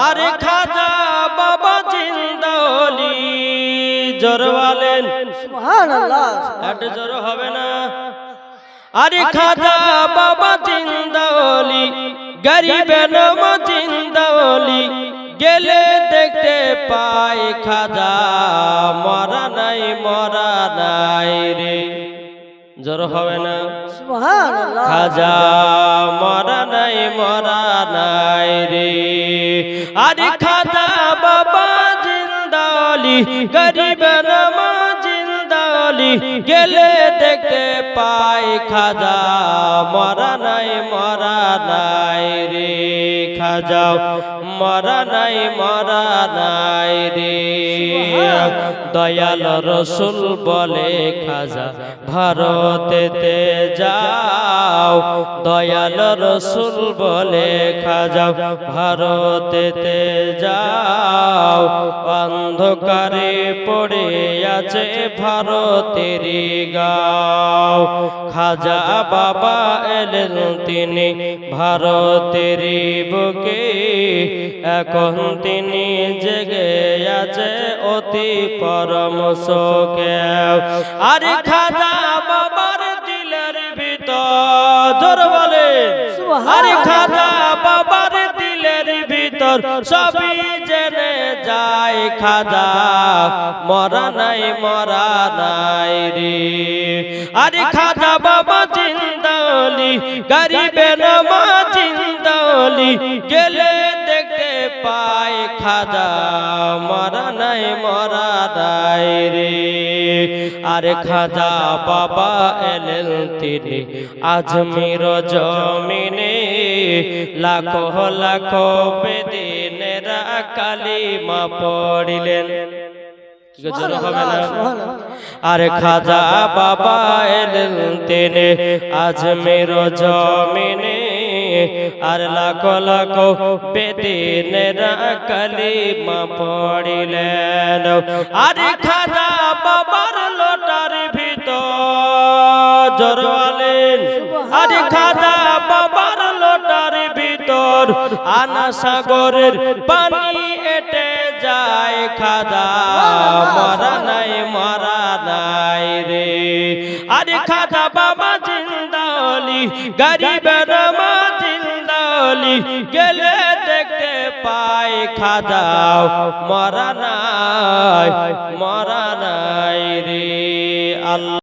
আরে খাজা বাবা জিন্দাওলি জোর বলেন সুবহানাল্লাহ। এত জোর হবে না। আরে খাজা বাবা জিন্দাওলি গরিবে নওয়াজ জিন্দাওলি গেলে দেখতে পাই খাজা মরা নাই রে। জোর হবে না। সুবহানাল্লাহ। খাজা মরা নাই রে। আরে খাজা বাবা জিন্দাওলি গরিব নওয়াজ জিন্দাওলি গেলে দেখতে পাই খাজা মরা নাই রে। খাজা মরা নাই রে। দয়াল রসুল বলে খাজা ভারতেতে যাও। দয়াল রসুল বলে খাজা ভারতেতে যাও। অন্ধকারে পড়ে আছে ভারতেরই গাঁও। খাজা বাবা এলেন তিনি ভারতেরই বুকে। এখন তিনি জেগে আছে অতি পরম শোকে। আরে খাজা বাবার দিলের ভিতর জোর বলে। আরে খাজা বাবার দিলের ভিতর সবই জেনে যায় খাজা মরা নাই রে। আরে খাজা বাবা জিন্দাওলি গরিবে নওয়াজ জিন্দাওলি গেলে দেখতে পাই খাজা মরা নাই রে। আরে খাজা বাবা এলেন তিনি আজমির জমিনে। লাখো লাখো বেদিনেরা কালিমা পড়িলেন। জোর হবে না। আরে খাজা বাবা এলেন তিনি আজমির জমিনে। আর লাখো লাখো বেদিনেরা কালিমা পড়িলেন। আরে খাজা বাবার লোটার ভিতর জোর বলেন। আরে খাজা বাবার লোটার ভিতর আনা সাগরের পানি এটে যায় খাজা মরা নাই রে। আরে খাজা বাবা জিন্দাওলি গরিবে নওয়াজ জিন্দাওলি গেলে দেখতে পাই খাজা মরা নাই রে। আল্লাহ।